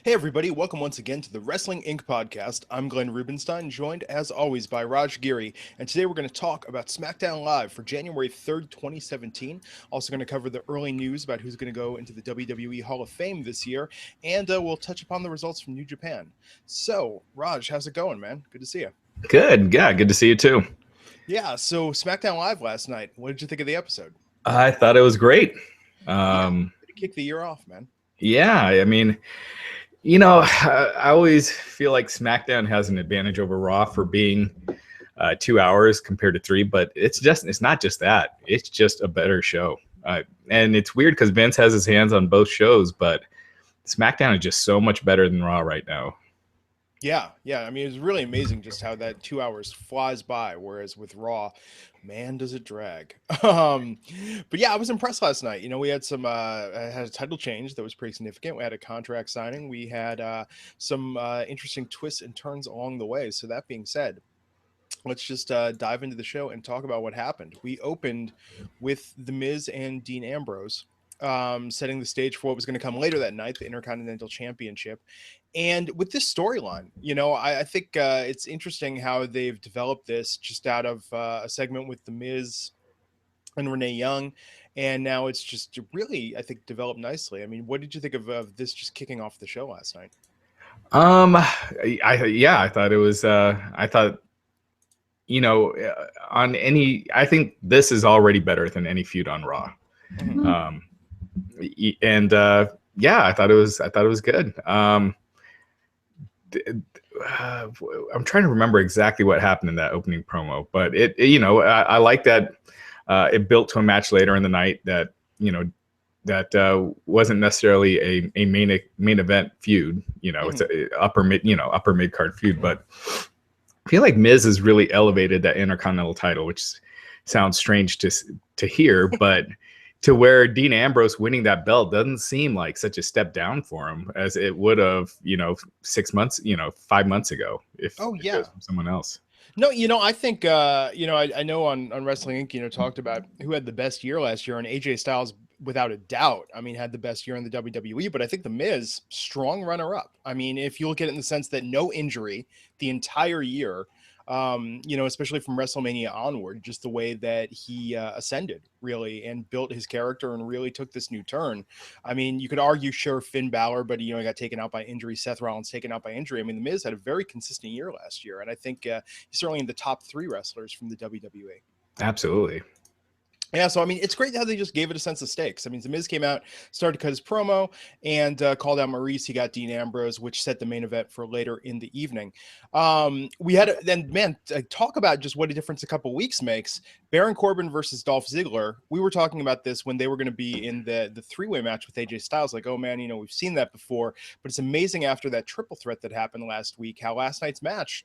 Hey everybody, welcome once again to the Wrestling Inc. podcast. I'm Glenn Rubenstein, joined as always by Giri, and today we're going to talk about SmackDown Live for January 3rd, 2017. Also going to cover the early news about who's going to go into the WWE Hall of Fame this year, and we'll touch upon the results from New Japan. So, Raj, how's it going, man? Good to see you. Good. Yeah, good to see you too. Yeah, so SmackDown Live last night. What did you think of the episode? I thought it was great. Yeah, to kick the year off, man. Yeah, I mean, I always feel like SmackDown has an advantage over Raw for being 2 hours compared to 3, but it's not just that. It's just a better show. And it's weird because Vince has his hands on both shows, but SmackDown is just so much better than Raw right now. Yeah. I mean, it's really amazing just how that 2 hours flies by, whereas with Raw, man, does it drag. But yeah, I was impressed last night. You know, we had had a title change that was pretty significant. We had a contract signing. We had some interesting twists and turns along the way. So that being said, let's just dive into the show and talk about what happened. We opened with The Miz and Dean Ambrose, setting the stage for what was going to come later that night, the Intercontinental Championship. And with this storyline, you know, I think it's interesting how they've developed this just out of a segment with The Miz and Renee Young. And now it's just really, I think, developed nicely. I mean, what did you think of this just kicking off the show last night? I thought it was. I thought, I think this is already better than any feud on Raw. Mm-hmm. I thought it was good. I'm trying to remember exactly what happened in that opening promo, but I like that it built to a match later in the night that wasn't necessarily a main event feud. It's a upper mid card feud, but I feel like Miz has really elevated that Intercontinental title, which sounds strange to hear, but to where Dean Ambrose winning that belt doesn't seem like such a step down for him as it would have, 6 months, 5 months ago if it was from someone else. No, I think, I know on Wrestling Inc., talked about who had the best year last year, and AJ Styles, without a doubt, I mean, had the best year in the WWE, but I think The Miz, strong runner-up. I mean, if you look at it in the sense that no injury the entire year, especially from WrestleMania onward, just the way that he ascended really and built his character and really took this new turn. I mean, you could argue, sure, Finn Balor, but he got taken out by injury. Seth Rollins taken out by injury. I mean, The Miz had a very consistent year last year, and I think he's certainly in the top 3 wrestlers from the WWE. Absolutely. Yeah, so I mean, it's great how they just gave it a sense of stakes. I mean, The Miz came out, started to cut his promo, and called out Maurice. He got Dean Ambrose, which set the main event for later in the evening. Talk about just what a difference a couple weeks makes. Baron Corbin versus Dolph Ziggler. We were talking about this when they were going to be in the three-way match with AJ Styles. Like, oh man, we've seen that before. But it's amazing after that triple threat that happened last week, how last night's match,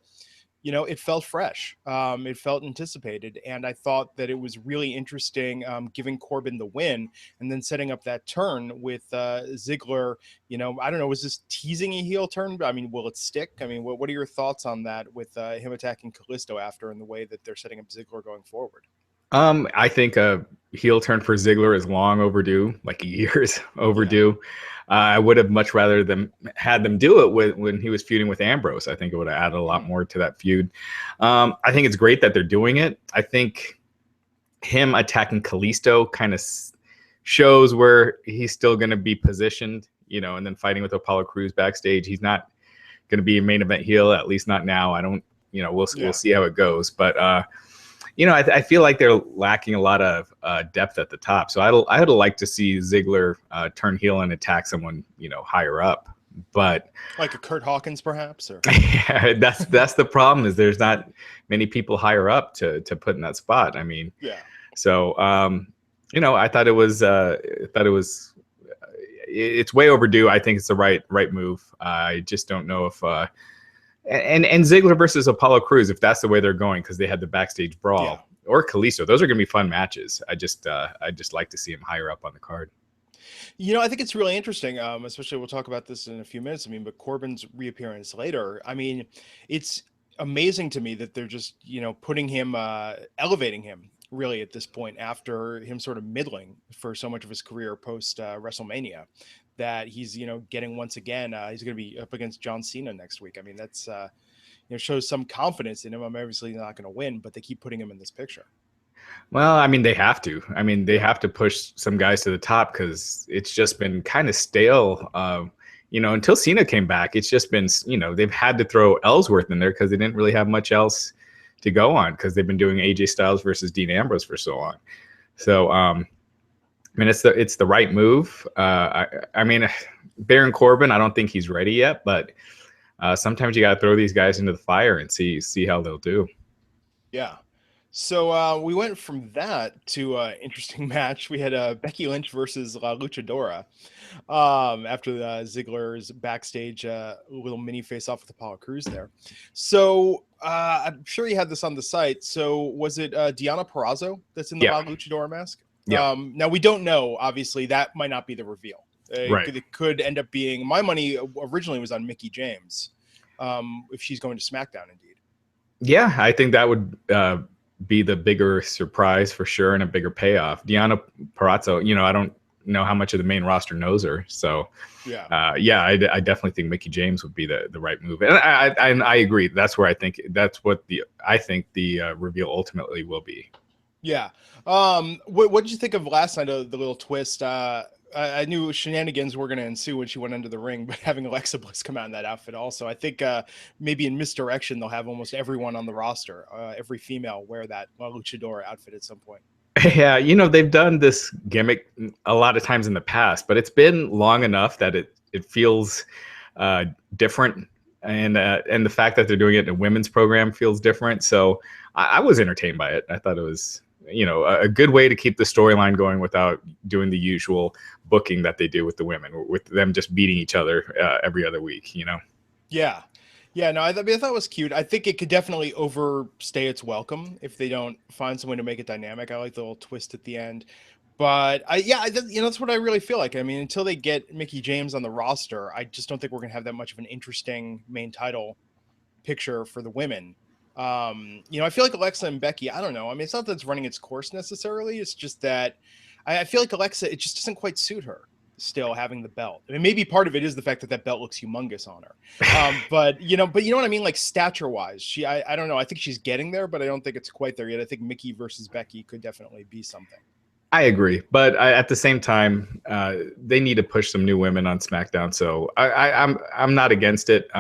it felt fresh. It felt anticipated. And I thought that it was really interesting giving Corbin the win and then setting up that turn with Ziggler. I don't know, was this teasing a heel turn? I mean, will it stick? I mean, what are your thoughts on that with him attacking Kalisto after and the way that they're setting up Ziggler going forward? I think a heel turn for Ziggler is long overdue, like years overdue. Yeah. I would have much rather had them do it when he was feuding with Ambrose. I think it would have added a lot more to that feud. I think it's great that they're doing it. I think him attacking Kalisto kind of shows where he's still going to be positioned, and then fighting with Apollo Crews backstage. He's not going to be a main event heel, at least not now. I don't, we'll see how it goes. But, I feel like they're lacking a lot of depth at the top. So I'd like to see Ziggler turn heel and attack someone, higher up. But like a Kurt Hawkins, perhaps. Or yeah, that's the problem is there's not many people higher up to put in that spot. I mean, yeah. So I thought it was it's way overdue. I think it's the right move. I just don't know if. And Ziggler versus Apollo Crews, if that's the way they're going, because they had the backstage brawl, or Kalisto, those are going to be fun matches. I just like to see him higher up on the card. I think it's really interesting, especially we'll talk about this in a few minutes. I mean, but Corbin's reappearance later, I mean, it's amazing to me that they're just, putting him, elevating him really at this point after him sort of middling for so much of his career post WrestleMania, that he's, getting once again. He's going to be up against John Cena next week. I mean, that's, shows some confidence in him. I'm obviously not going to win, but they keep putting him in this picture. Well, I mean, they have to. I mean, they Yeah. have to push some guys to the top because it's just been kind of stale. Until Cena came back, it's just been, they've had to throw Ellsworth in there because they didn't really have much else to go on because they've been doing AJ Styles versus Dean Ambrose for so long. So, I mean, it's the right move. I mean, Baron Corbin, I don't think he's ready yet, but sometimes you got to throw these guys into the fire and see how they'll do. Yeah. So we went from that to an interesting match. We had Becky Lynch versus La Luchadora after Ziggler's backstage little mini face-off with Apollo Crews there. So I'm sure you had this on the site. So was it Deonna Purrazzo that's in the La Luchadora mask? Yeah. Now, we don't know. Obviously, that might not be the reveal. Right. It could end up being, my money originally was on Mickie James if she's going to SmackDown, indeed. Yeah, I think that would be the bigger surprise for sure and a bigger payoff. Deonna Purrazzo, I don't know how much of the main roster knows her. So, I definitely think Mickie James would be the right move. And I agree. That's where I think the reveal ultimately will be. Yeah. What did you think of last night of the little twist? I knew shenanigans were going to ensue when she went into the ring, but having Alexa Bliss come out in that outfit also, I think maybe in misdirection, they'll have almost everyone on the roster, every female wear that luchador outfit at some point. Yeah, they've done this gimmick a lot of times in the past, but it's been long enough that it feels different. And the fact that they're doing it in a women's program feels different. So I was entertained by it. I thought it was, a good way to keep the storyline going without doing the usual booking that they do with the women, with them just beating each other every other week, Yeah. Yeah, no, I thought it was cute. I think it could definitely overstay its welcome if they don't find some way to make it dynamic. I like the little twist at the end. But that's what I really feel like. I mean, until they get Mickie James on the roster, I just don't think we're going to have that much of an interesting main title picture for the women. I feel like Alexa and Becky, I don't know. I mean, it's not that it's running its course necessarily. It's just that I feel like Alexa, it just doesn't quite suit her still having the belt. I mean, maybe part of it is the fact that belt looks humongous on her. But you know what I mean? Like stature wise, I don't know. I think she's getting there, but I don't think it's quite there yet. I think Mickie versus Becky could definitely be something. I agree, but at the same time, they need to push some new women on SmackDown. So I'm not against it.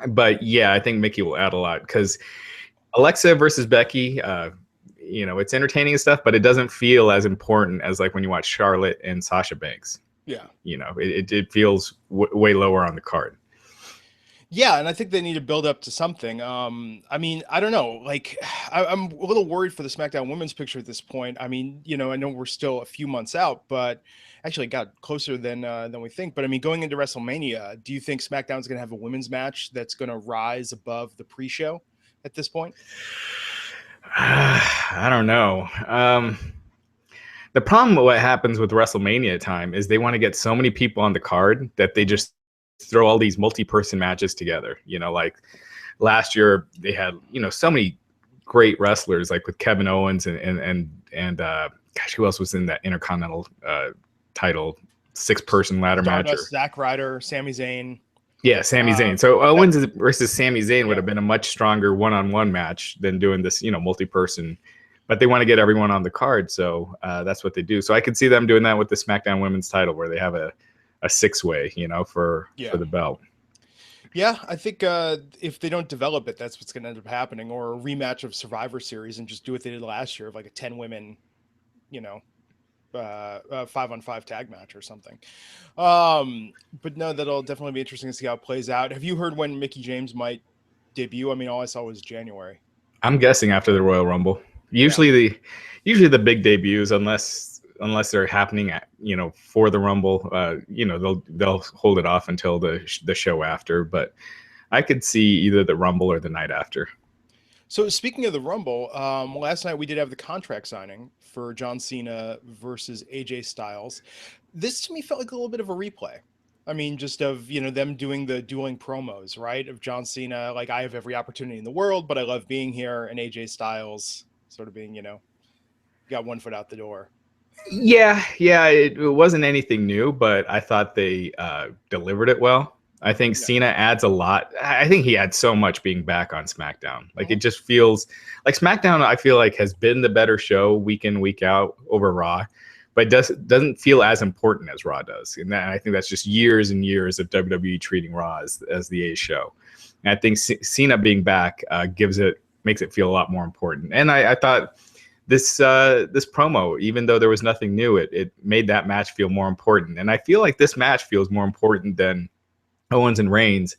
But yeah, I think Mickie will add a lot because Alexa versus Becky, it's entertaining and stuff, but it doesn't feel as important as like when you watch Charlotte and Sasha Banks. Yeah. It feels way lower on the card. Yeah, and I think they need to build up to something. I mean, I don't know. Like, I'm a little worried for the SmackDown women's picture at this point. I mean, I know we're still a few months out, but actually it got closer than we think. But I mean, going into WrestleMania, do you think SmackDown's going to have a women's match that's going to rise above the pre-show at this point? I don't know. The problem with what happens with WrestleMania time is they want to get so many people on the card that they just throw all these multi-person matches together. Like last year they had, so many great wrestlers, like with Kevin Owens and gosh, who else was in that Intercontinental title 6-person ladder match? Zack Ryder, Sami Zayn. Yeah, Sami Zayn. So Owens versus Sami Zayn would have been a much stronger one-on-one match than doing this, multi-person. But they want to get everyone on the card, so that's what they do. So I could see them doing that with the SmackDown Women's title, where they have a 6-way, for the belt. Yeah, I think if they don't develop it, that's what's going to end up happening, or a rematch of Survivor Series and just do what they did last year of like a 10 women, 5-on-5 tag match or something. But no, that'll definitely be interesting to see how it plays out. Have you heard when Mickie James might debut? I mean, all I saw was January. I'm guessing after the Royal Rumble. Usually the big debuts, unless they're happening at, for the Rumble, they'll hold it off until the show after. But I could see either the Rumble or the night after. So speaking of the Rumble, last night we did have the contract signing for John Cena versus AJ Styles. This to me felt like a little bit of a replay. I mean, just of, them doing the dueling promos, right? Of John Cena, like, I have every opportunity in the world, but I love being here. And AJ Styles sort of being, got one foot out the door. Yeah, it wasn't anything new, but I thought they delivered it well. I think Yeah. Cena adds a lot. I think he adds so much being back on SmackDown. Like, it Mhm. just feels like SmackDown, I feel like, has been the better show week in, week out over Raw, but doesn't feel as important as Raw does. And I think that's just years and years of WWE treating Raw as the A show. And I think Cena being back makes it feel a lot more important. And I thought this promo, even though there was nothing new, it made that match feel more important. And I feel like this match feels more important than Owens and Reigns.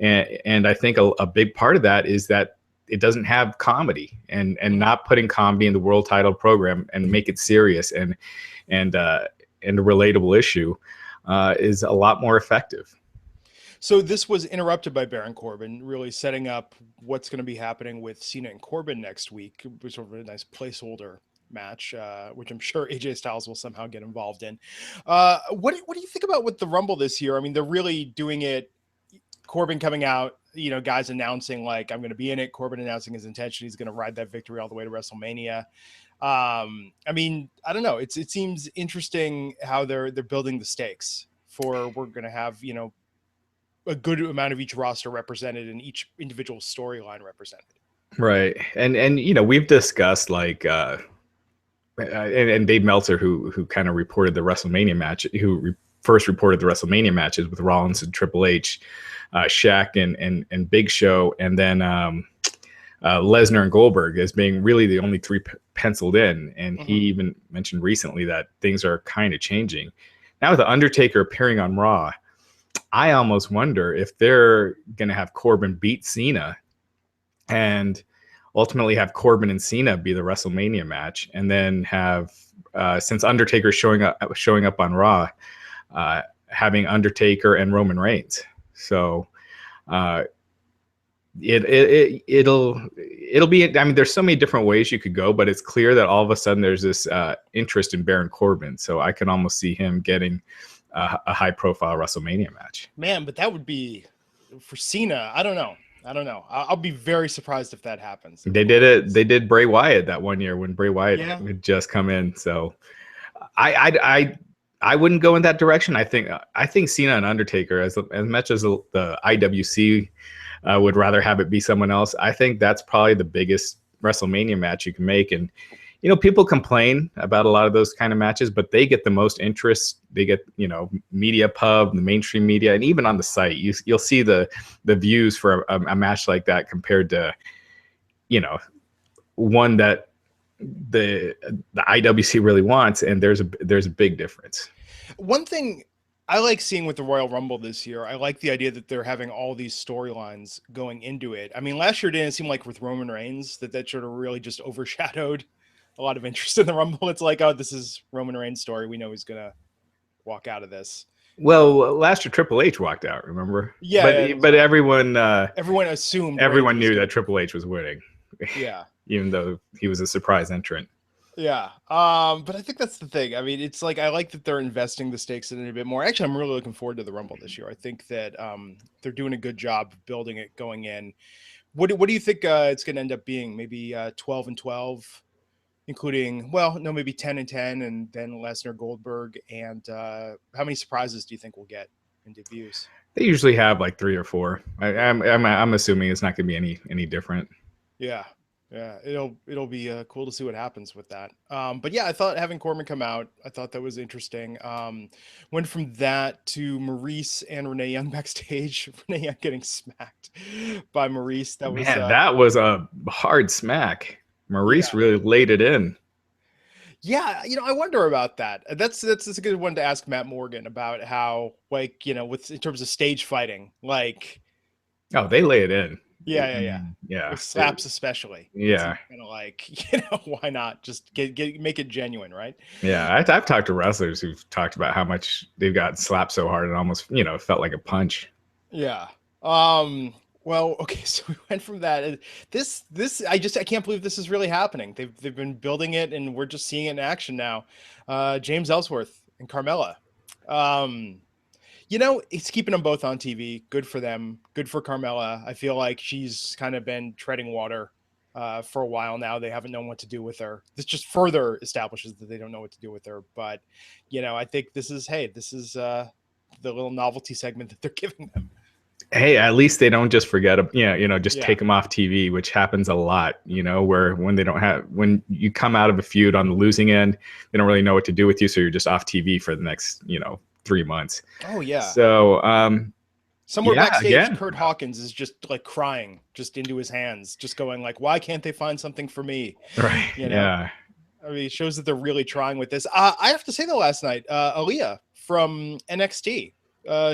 And I think a big part of that is that it doesn't have comedy, and Mhm. not putting comedy in the world title program and make it serious and and a relatable issue is a lot more effective. So this was interrupted by Baron Corbin, really setting up what's going to be happening with Cena and Corbin next week, which sort of a nice placeholder match, which I'm sure AJ Styles will somehow get involved in. What do you think about with the Rumble this year? I mean, they're really doing it. Corbin coming out, guys announcing like I'm going to be in it. Corbin announcing his intention; he's going to ride that victory all the way to WrestleMania. I mean, I don't know. It seems interesting how they're building the stakes for we're going to have a good amount of each roster represented and each individual storyline represented. Right. And we've discussed like and Dave Meltzer, who kind of reported the WrestleMania match, first reported the WrestleMania matches with Rollins and Triple H, Shaq and Big Show, and then Lesnar and Goldberg as being really the only three penciled in. And he Mm-hmm. even mentioned recently that things are kind of changing. Now with the Undertaker appearing on Raw, I almost wonder if they're going to have Corbin beat Cena and ultimately have Corbin and Cena be the WrestleMania match, and then have since Undertaker showing up on Raw, having Undertaker and Roman Reigns. So uh, it'll be. I mean, there's so many different ways you could go, but it's clear that all of a sudden there's this interest in Baron Corbin. So I can almost see him getting a high profile WrestleMania match. Man, but that would be for Cena. I don't know. I'll be very surprised if that happens. If They did Corbin it. is, They did Bray Wyatt that one year when Bray Wyatt yeah, had just come in. So I I I, I wouldn't go in that direction. I think Cena and Undertaker, as much as the IWC would rather have it be someone else, I think that's probably the biggest WrestleMania match you can make. And people complain about a lot of those kind of matches, but they get the most interest. They get media pub, the mainstream media, and even on the site, you'll see the views for a match like that compared to you know one that the IWC really wants, and there's a big difference. one thing I like seeing with the Royal Rumble this year, I like the idea that they're having all these storylines going into it. I mean, last year it didn't seem like with Roman Reigns that sort of really just overshadowed a lot of interest in the Rumble. It's like, oh, this is Roman Reigns' story. We know he's gonna walk out of this. Well, last year Triple H walked out, remember? Yeah, But yeah, that's but right. everyone Assumed Reigns everyone was knew gonna that be. Triple H was winning, Yeah, even though he was a surprise entrant. yeah. But I think that's the thing. I mean, it's like I like that they're investing the stakes in it a bit more. Actually, I'm really looking forward to the Rumble this year. I think that they're doing a good job building it going in. What do you think it's going to end up being? Maybe 12 and 12, including well, no, maybe 10 and 10, and then Lesnar, Goldberg, and how many surprises do you think we'll get in debuts? They usually have like three or four. I'm assuming it's not going to be any different. Yeah. Yeah, it'll be cool to see what happens with that. But yeah, I thought having Corbin come out, I thought that was interesting. Went from that to Maurice and Renee Young backstage. Renee Young getting smacked by Maurice. That was Man, that was a hard smack. Maurice yeah, really laid it in. yeah. I wonder about that. That's a good one to ask Matt Morgan about how like with in terms of stage fighting, like Oh, they lay it in. yeah, I yeah. mean, yeah, With slaps especially. It yeah, seems kind of like, why not just make it genuine, right? yeah. I've talked to wrestlers who've talked about how much they've got slapped so hard it almost felt like a punch. Yeah. Um, well, okay, so we went from that. This I can't believe this is really happening. They've been building it and we're just seeing it in action now. James Ellsworth and Carmella. Um, it's keeping them both on TV. Good for them. Good for Carmella. I feel like she's kind of been treading water for a while now. They haven't known what to do with her. This just further establishes that they don't know what to do with her. But, I think this is the little novelty segment that they're giving them. Hey, at least they don't just forget, just Yeah. take them off TV, which happens a lot, where when you come out of a feud on the losing end, they don't really know what to do with you. So you're just off TV for the next, 3 months. Oh, yeah. So, somewhere yeah, backstage, again. Kurt Hawkins is just like crying just into his hands, just going like, why can't they find something for me? Right. Yeah. I mean, it shows that they're really trying with this. I have to say that last night, Aaliyah from NXT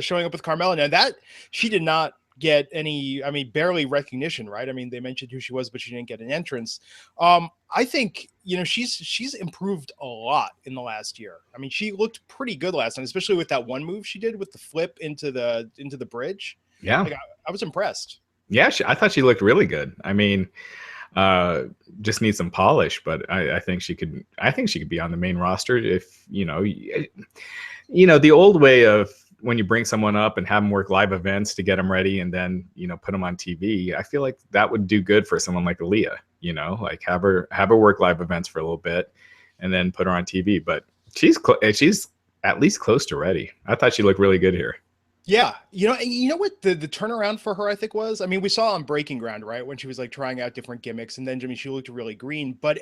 showing up with Carmella. Now that she did not get any, barely recognition, right? I mean, they mentioned who she was, but she didn't get an entrance. I think, she's improved a lot in the last year. I mean, she looked pretty good last night, especially with that one move she did with the flip into the bridge. Yeah. Like, I was impressed. Yeah. I thought she looked really good. I mean, just needs some polish, but I think she could be on the main roster if, the old way of when you bring someone up and have them work live events to get them ready and then, put them on TV. I feel like that would do good for someone like Aaliyah, like have her work live events for a little bit and then put her on TV. But she's at least close to ready. I thought she looked really good here. Yeah. You know what the turnaround for her, I think, was? I mean, we saw on Breaking Ground, right? When she was like trying out different gimmicks, and then she looked really green. But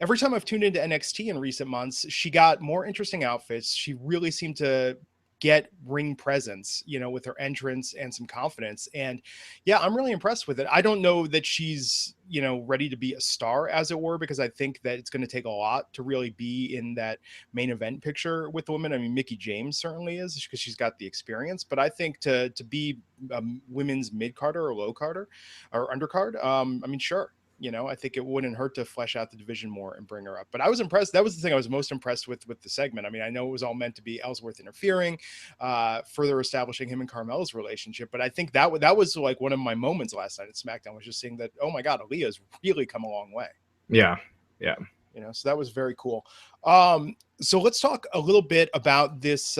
every time I've tuned into NXT in recent months, she got more interesting outfits. She really seemed to get ring presence, with her entrance and some confidence. And yeah, I'm really impressed with it. I don't know that she's, ready to be a star, as it were, because I think that it's going to take a lot to really be in that main event picture with the women. I mean, Mickie James certainly is because she's got the experience, but I think to be a women's mid-carder or low-carder or undercard, sure. I think it wouldn't hurt to flesh out the division more and bring her up. But I was impressed. That was the thing I was most impressed with the segment. I mean, I know it was all meant to be Ellsworth interfering, further establishing him and Carmella's relationship. But I think that was like one of my moments last night at SmackDown, was just seeing that, oh my God, Aaliyah's really come a long way. Yeah. Yeah. So that was very cool. So let's talk a little bit about this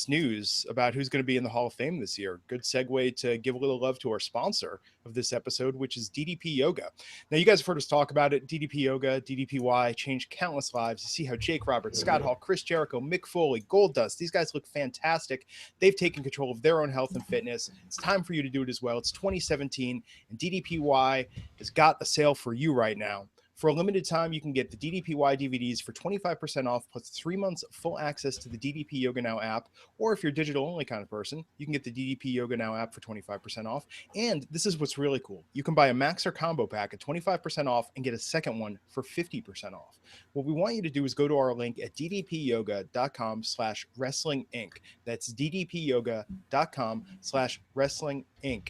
news about who's going to be in the Hall of Fame this year. Good segue to give a little love to our sponsor of this episode, which is DDP Yoga. Now, you guys have heard us talk about it. DDP Yoga, DDPY, changed countless lives. You see how Jake Roberts, Scott Hall, Chris Jericho, Mick Foley, Goldust, these guys look fantastic. They've taken control of their own health and fitness. It's time for you to do it as well. It's 2017, and DDPY has got a sale for you right now. For a limited time, you can get the DDPY DVDs for 25% off, plus 3 months of full access to the DDP Yoga Now app. Or if you're a digital-only kind of person, you can get the DDP Yoga Now app for 25% off. And this is what's really cool. You can buy a Max or Combo Pack at 25% off and get a second one for 50% off. What we want you to do is go to our link at ddpyoga.com/wrestlinginc. That's ddpyoga.com/wrestlinginc.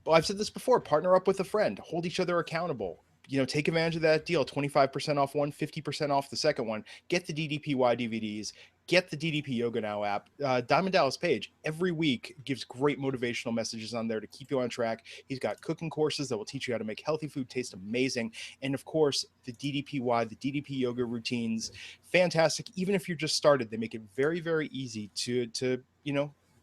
Well, I've said this before, partner up with a friend, hold each other accountable. Take advantage of that deal, 25% off one, 50% off the second one. Get the DDPY DVDs, get the DDP Yoga Now app. Diamond Dallas Page every week gives great motivational messages on there to keep you on track. He's got cooking courses that will teach you how to make healthy food taste amazing. And of course, the DDPY, the DDP Yoga routines, fantastic. Even if you're just started, they make it very, very easy to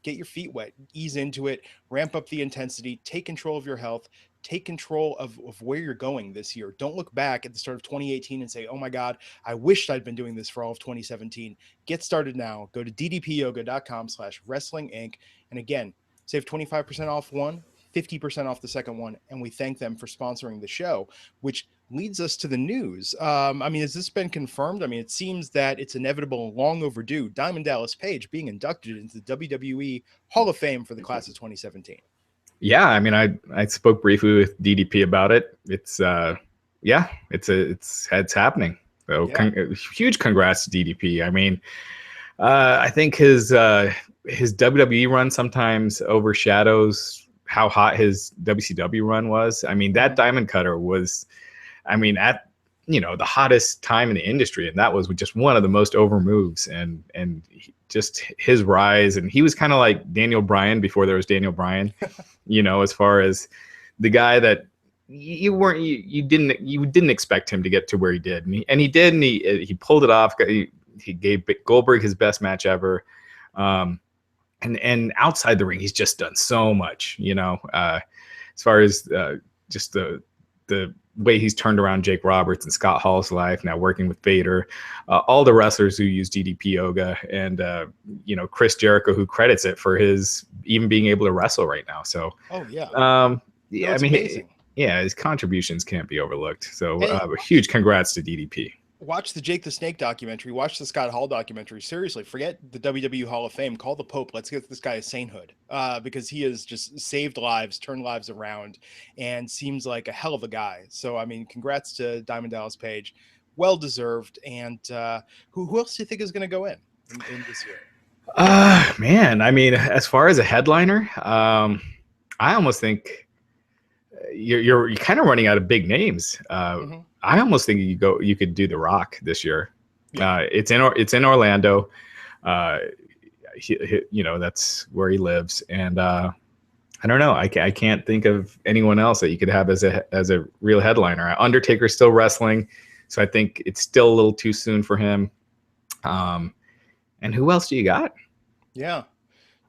get your feet wet, ease into it, ramp up the intensity, take control of your health, take control of where you're going this year. Don't look back at the start of 2018 and say, oh my God, I wished I'd been doing this for all of 2017. Get started now. Go to ddpyoga.com/wrestlinginc. And again, save 25% off one, 50% off the second one. And we thank them for sponsoring the show, which leads us to the news. Has this been confirmed? It seems that it's inevitable and long overdue. Diamond Dallas Page being inducted into the WWE Hall of Fame for the class of 2017. Yeah, I spoke briefly with DDP about it. It's it's happening. So huge congrats to DDP. I think his WWE run sometimes overshadows how hot his WCW run was. That Diamond Cutter was, at the hottest time in the industry, and that was just one of the most over moves, and just his rise. And he was kind of like Daniel Bryan before there was Daniel Bryan. As far as the guy that you didn't expect him to get to where he did, and he did, and he pulled it off. He gave Goldberg his best match ever, and outside the ring, he's just done so much. As far as just the the way he's turned around Jake Roberts and Scott Hall's life, now working with Vader, all the wrestlers who use DDP yoga, and Chris Jericho, who credits it for his even being able to wrestle right now. So yeah, yeah, no, it's amazing. His contributions can't be overlooked. So huge congrats to DDP. Watch the Jake the Snake documentary. Watch the Scott Hall documentary. Seriously, forget the WWE Hall of Fame. Call the Pope. Let's get this guy a sainthood, because he has just saved lives, turned lives around, and seems like a hell of a guy. So, I mean, congrats to Diamond Dallas Page. Well deserved. And who else do you think is going to go in this year? Man, I mean, as far as a headliner, I almost think you're kind of running out of big names. I almost think you could do The Rock this year. Yeah. It's in Orlando. That's where he lives, and I don't know. I can't think of anyone else that you could have as a real headliner. Undertaker's still wrestling, so I think it's still a little too soon for him. And who else do you got? Yeah.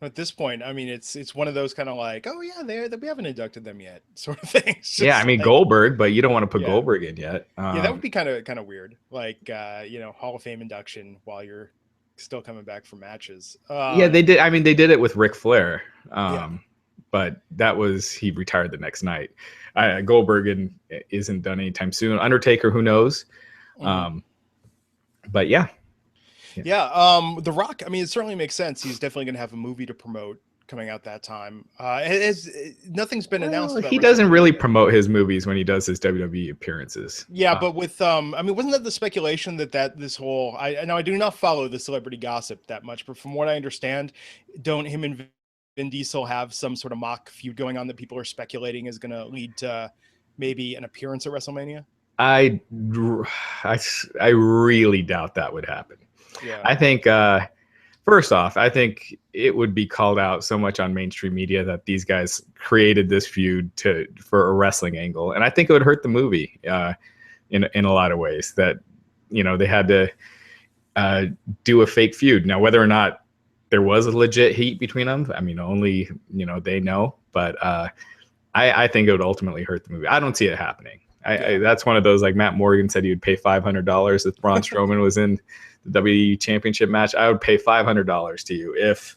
At this point, I mean, it's one of those kind of like, oh yeah, we haven't inducted them yet, sort of things. Yeah, I mean, like, Goldberg, but you don't want to put Goldberg in yet. Yeah, that would be kind of weird, like Hall of Fame induction while you're still coming back from matches. Yeah, they did. I mean, they did it with Ric Flair, but he retired the next night. Goldberg isn't done anytime soon. Undertaker, who knows? But yeah. The Rock, I mean, it certainly makes sense. He's definitely going to have a movie to promote coming out that time. Nothing's been announced. He doesn't really promote his movies when he does his WWE appearances. Yeah, but with I mean, wasn't that the speculation that this whole I do not follow the celebrity gossip that much, but from what I understand, don't him and Vin Diesel have some sort of mock feud going on that people are speculating is going to lead to maybe an appearance at WrestleMania? I really doubt that would happen. Yeah. I think first off, I think it would be called out so much on mainstream media that these guys created this feud for a wrestling angle, and I think it would hurt the movie in a lot of ways. That they had to do a fake feud. Now, whether or not there was a legit heat between them, I mean, only they know. But I think it would ultimately hurt the movie. I don't see it happening. That's one of those, like Matt Morgan said, he would pay $500 if Braun Strowman was in the WWE Championship match. I would pay $500 to you if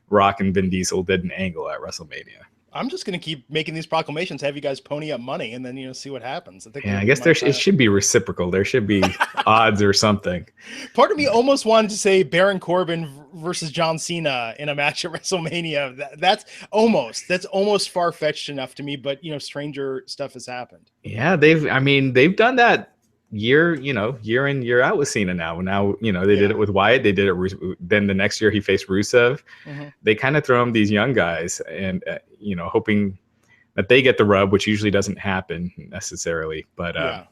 Rock and Vin Diesel did an angle at WrestleMania. I'm just going to keep making these proclamations, have you guys pony up money, and then see what happens. I guess it should be reciprocal. There should be odds or something. Part of me almost wanted to say Baron Corbin versus John Cena in a match at WrestleMania. That's almost far-fetched enough to me, but stranger stuff has happened. Yeah, they've done that year in, year out with Cena now. They did it with Wyatt. They did it. Then the next year he faced Rusev. They kind of throw him these young guys and, hoping that they get the rub, which usually doesn't happen necessarily. But I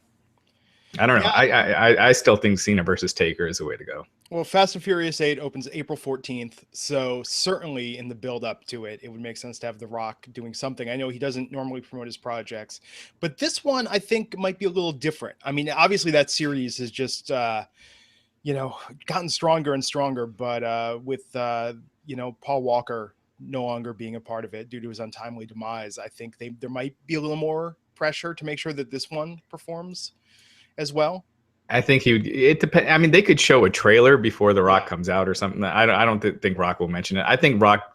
don't know. I still think Cena versus Taker is the way to go. Well, Fast and Furious 8 opens April 14th, so certainly in the build-up to it, it would make sense to have The Rock doing something. I know he doesn't normally promote his projects, but this one I think might be a little different. I mean, obviously that series has just, gotten stronger and stronger, but with, Paul Walker no longer being a part of it due to his untimely demise, I think there might be a little more pressure to make sure that this one performs as well. I think it depends. I mean, they could show a trailer before The Rock comes out or something. I don't think Rock will mention it. I think Rock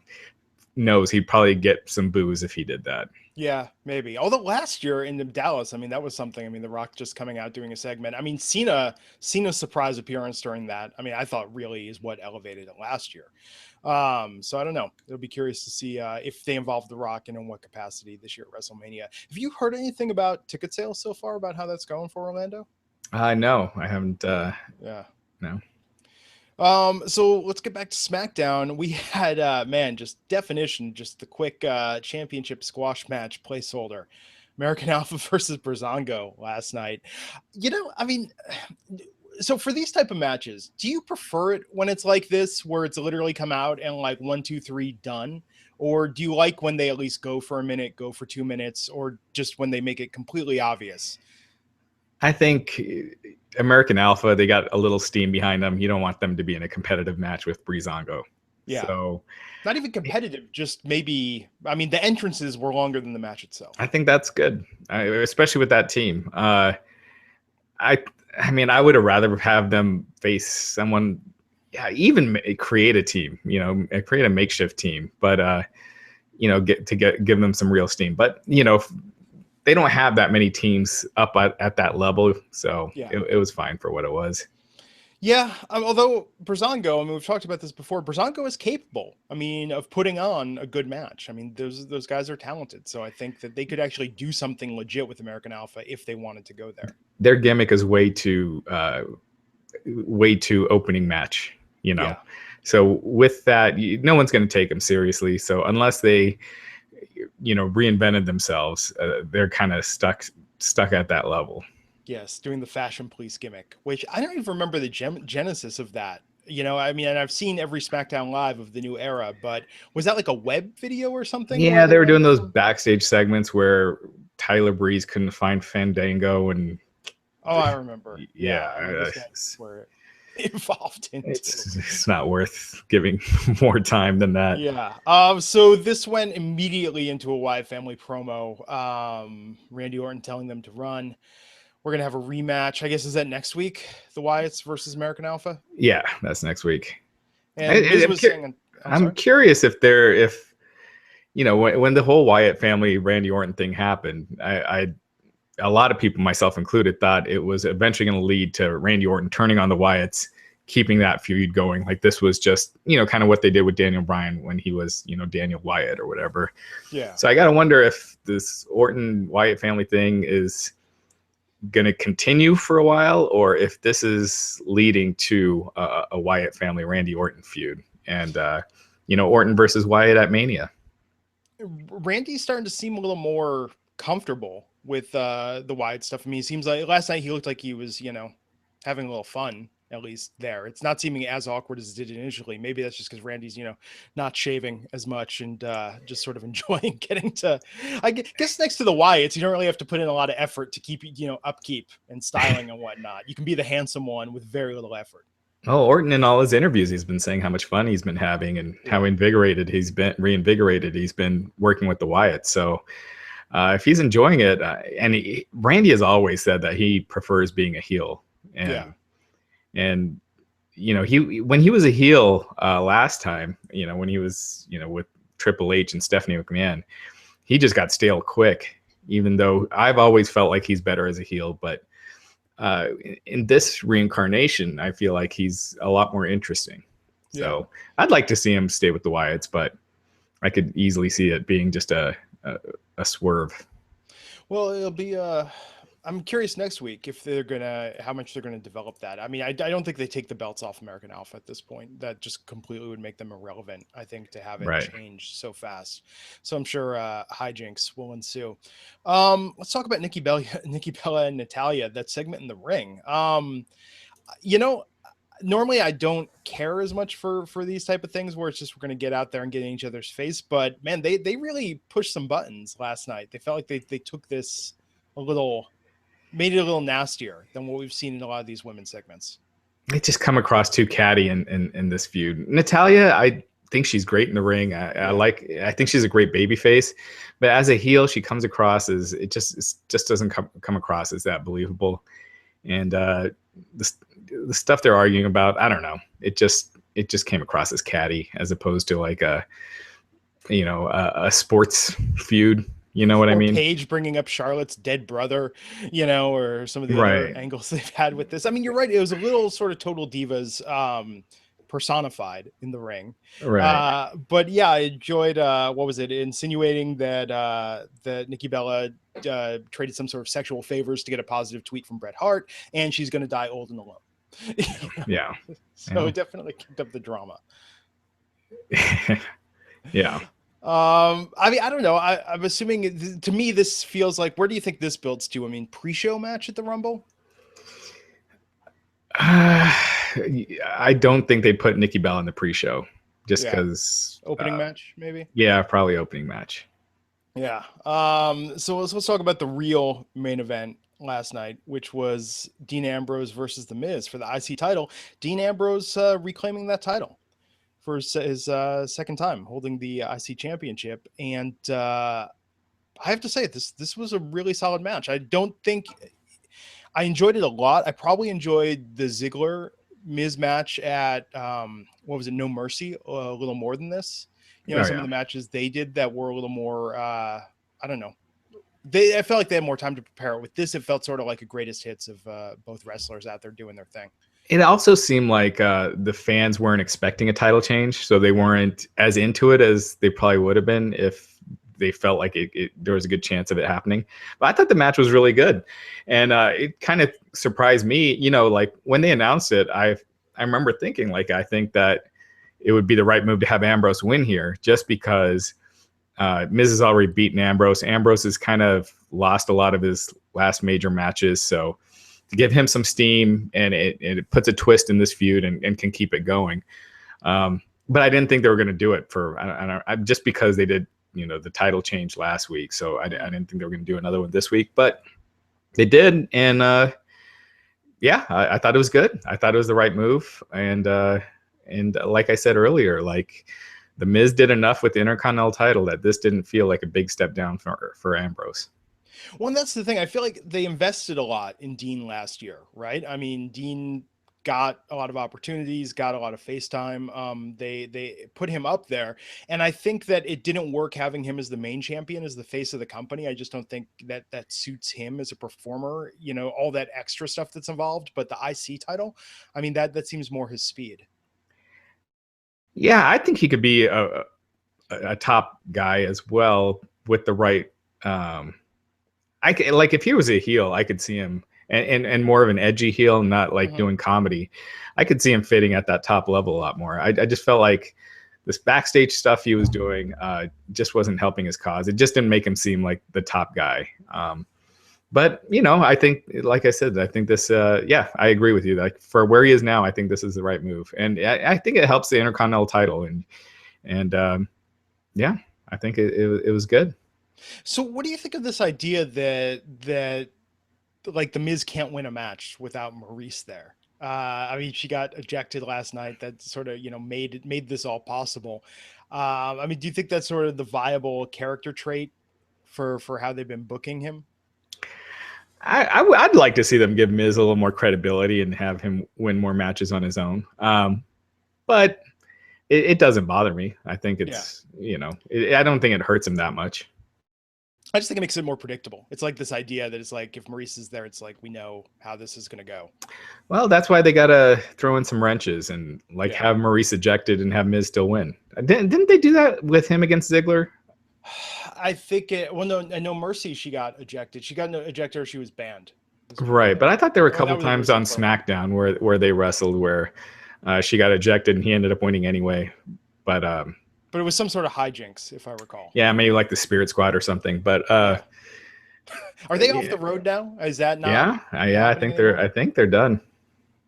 knows he'd probably get some boos if he did that. Yeah, maybe. Although last year in Dallas, I mean, that was something. I mean, The Rock just coming out doing a segment. I mean, Cena's surprise appearance during that, I mean, I thought really is what elevated it last year. So I don't know. It'll be curious to see if they involve The Rock and in what capacity this year at WrestleMania. Have you heard anything about ticket sales so far, about how that's going for Orlando? No, I haven't. No. So let's get back to SmackDown. We had, just the quick championship squash match placeholder. American Alpha versus Breezango last night. I mean, so for these type of matches, do you prefer it when it's like this, where it's literally come out and like 1, 2, 3 done? Or do you like when they at least go for a minute, go for 2 minutes, or just when they make it completely obvious? I think American Alpha, they got a little steam behind them. You don't want them to be in a competitive match with Breezango. Yeah. So Not even competitive, just maybe. I mean, the entrances were longer than the match itself. I think that's good, especially with that team. I I mean, I would have rather have them face someone, yeah, even create a team, create a makeshift team, but give them some real steam. But they don't have that many teams up at that level, so Yeah. it was fine for what it was. Yeah, although Breezango, I mean, we've talked about this before. Breezango is capable, I mean, of putting on a good match. I mean, those guys are talented, so I think that they could actually do something legit with American Alpha if they wanted to go there. Their gimmick is way too opening match, Yeah. So with that, no one's going to take them seriously. So unless they, reinvented themselves, they're kind of stuck at that level. Yes, doing the fashion police gimmick, which I don't even remember the genesis of that. I mean, and I've seen every SmackDown Live of the new era, but was that like a web video or something where Yeah, they they were went doing those from? backstage segments where Tyler Breeze couldn't find Fandango, and Oh, I remember. yeah, Yeah, I guess that's where it evolved into. it's not worth giving more time than that. Yeah. So this went immediately into a Wyatt family promo. Randy Orton telling them to run. We're gonna have a rematch. I guess is that next week? The Wyatts versus American Alpha. Yeah, that's next week. And Miz was saying, I'm I'm sorry. curious if when the whole Wyatt family Randy Orton thing happened, a lot of people, myself included, thought it was eventually going to lead to Randy Orton turning on the Wyatts, keeping that feud going. Like this was just, kind of what they did with Daniel Bryan when he was, Daniel Wyatt or whatever. Yeah. So I got to wonder if this Orton Wyatt family thing is going to continue for a while, or if this is leading to a Wyatt family Randy Orton feud, and Orton versus Wyatt at Mania. Randy's starting to seem a little more comfortable with the Wyatt stuff. I mean, it seems like last night he looked like he was, having a little fun, at least there. It's not seeming as awkward as it did initially. Maybe that's just because Randy's, not shaving as much and just sort of enjoying getting to, I guess next to the Wyatts, you don't really have to put in a lot of effort to keep, upkeep and styling and whatnot. You can be the handsome one with very little effort. Oh, Orton in all his interviews, he's been saying how much fun he's been having and how reinvigorated he's been working with the Wyatts. So if he's enjoying it, Randy has always said that he prefers being a heel, and he when he was a heel last time, when he was with Triple H and Stephanie McMahon, he just got stale quick. Even though I've always felt like he's better as a heel, but in this reincarnation, I feel like he's a lot more interesting. So I'd like to see him stay with the Wyatts, but I could easily see it being just a swerve. Well, it'll be I'm curious next week if how much they're gonna develop that. I mean, I don't think they take the belts off American Alpha at this point. That just completely would make them irrelevant, I think, to have it change so fast. So I'm sure hijinks will ensue. Let's talk about Nikki Bella and Natalya, that segment in the ring. Normally I don't care as much for these type of things where it's just we're going to get out there and get in each other's face, but man, they really pushed some buttons last night. They felt like they took this made it a little nastier than what we've seen in a lot of these women's segments. They just come across too catty in this feud. Natalya, I think she's great in the ring. I think she's a great baby face, but as a heel, she comes across as it just doesn't come across as that believable. And the stuff they're arguing about, I don't know. It just came across as catty as opposed to like a sports feud. You know what I mean? Paige bringing up Charlotte's dead brother, or some of the other angles they've had with this. I mean, you're right. It was a little sort of Total Divas personified in the ring. Right. But yeah, I enjoyed, what was it? Insinuating that Nikki Bella traded some sort of sexual favors to get a positive tweet from Bret Hart, and she's going to die old and alone. Yeah. So it definitely kicked up the drama. Yeah. I mean, I don't know. I'm assuming, to me, this feels like, where do you think this builds to? I mean, pre-show match at the Rumble? I don't think they put Nikki Bella in the pre-show just because opening match, maybe. Yeah, probably opening match. Yeah. So let's talk about the real main event last night, which was Dean Ambrose versus The Miz for the IC title. Dean Ambrose reclaiming that title for his second time holding the IC championship. And I have to say, this was a really solid match. I don't think I enjoyed it a lot. I probably enjoyed the Ziggler Miz match at what was it, No Mercy, a little more than this. You know, Oh, some yeah. of the matches they did that were a little more I don't know. I felt like they had more time to prepare. With this, it felt sort of like a greatest hits of both wrestlers out there doing their thing. It also seemed like the fans weren't expecting a title change, so they weren't as into it as they probably would have been if they felt like there was a good chance of it happening. But I thought the match was really good, and it kind of surprised me. You know, like when they announced it, I remember thinking, like, I think that it would be the right move to have Ambrose win here, just because Miz has already beaten Ambrose. Ambrose has kind of lost a lot of his last major matches, so to give him some steam, and it puts a twist in this feud and can keep it going. But I didn't think they were going to do it for just because they did, you know, the title change last week. So I didn't think they were going to do another one this week, but they did. And yeah, I thought it was good. I thought it was the right move. And like I said earlier, like the Miz did enough with the Intercontinental title that this didn't feel like a big step down for Ambrose. Well, and that's the thing. I feel like they invested a lot in Dean last year, right? I mean, Dean got a lot of opportunities, got a lot of face time. They put him up there, and I think that it didn't work having him as the main champion, as the face of the company. I just don't think that suits him as a performer. You know, all that extra stuff that's involved. But the IC title, I mean, that seems more his speed. Yeah, I think he could be a top guy as well with the right. Like if he was a heel, I could see him and more of an edgy heel, not like doing comedy. I could see him fitting at that top level a lot more. I just felt like this backstage stuff he was doing just wasn't helping his cause. It just didn't make him seem like the top guy. But you know, I think, like I said, I think this. Yeah, I agree with you. Like for where he is now, I think this is the right move, and I think it helps the Intercontinental title, and yeah, I think it was good. So what do you think of this idea that like the Miz can't win a match without Maurice there? I mean, she got ejected last night. That sort of, you know, made this all possible. I mean, do you think that's sort of the viable character trait for how they've been booking him? I'd like to see them give Miz a little more credibility and have him win more matches on his own. But it doesn't bother me. I think it's, you know, I don't think it hurts him that much. I just think it makes it more predictable. It's like this idea that it's like, if Maurice is there, it's like, we know how this is going to go. Well, that's why they got to throw in some wrenches and have Maurice ejected and have Miz still win. Didn't they do that with him against Ziggler? I think no Mercy, she got ejected. She got ejected or she was banned. Right. But I thought there were a couple times on SmackDown where they wrestled where she got ejected and he ended up winning anyway. But it was some sort of hijinks, if I recall. Yeah, maybe like the Spirit Squad or something. But are they off the road now? Is that not? Yeah. I think they're done.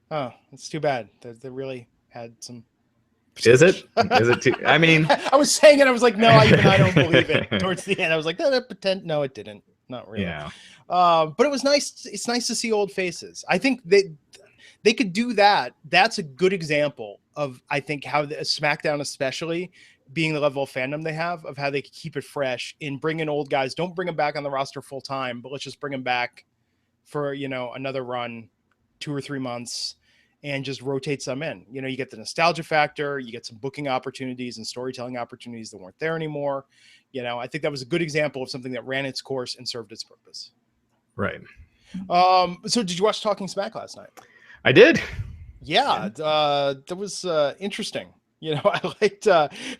Oh, it's too bad. They really had some. Is it? Is it too? I mean, I was saying it. I was like, no, I don't believe it. Towards the end, I was like, no, no, it didn't. Not really. Yeah. But it was nice. It's nice to see old faces. I think they could do that. That's a good example of, I think, how the SmackDown, especially being the level of fandom they have, of how they could keep it fresh in bringing old guys. Don't bring them back on the roster full time, but let's just bring them back for, you know, another run, 2 or 3 months, and just rotate some in. You know, you get the nostalgia factor, you get some booking opportunities and storytelling opportunities that weren't there anymore. You know, I think that was a good example of something that ran its course and served its purpose. Right. So did you watch Talking Smack last night? I did. Yeah. That was interesting. You know, I liked,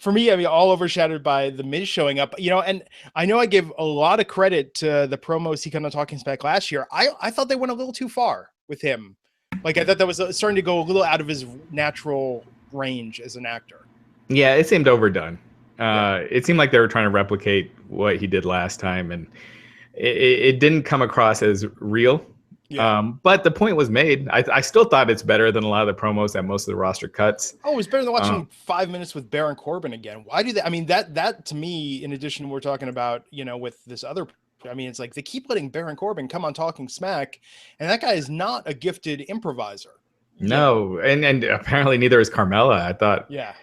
for me, I mean, all overshadowed by the Miz showing up, you know, and I know I give a lot of credit to the promos he kind of Talking Smack last year. I thought they went a little too far with him. Like, I thought that was starting to go a little out of his natural range as an actor. Yeah, it seemed overdone. It seemed like they were trying to replicate what he did last time, and it didn't come across as real. Yeah. But the point was made. I still thought it's better than a lot of the promos that most of the roster cuts. Oh, it was better than watching 5 minutes with Baron Corbin again. Why do they? I mean, that to me, in addition, we're talking about, you know, with this other, I mean, it's like they keep letting Baron Corbin come on Talking Smack, and that guy is not a gifted improviser. No, and apparently neither is Carmella. I thought. Yeah.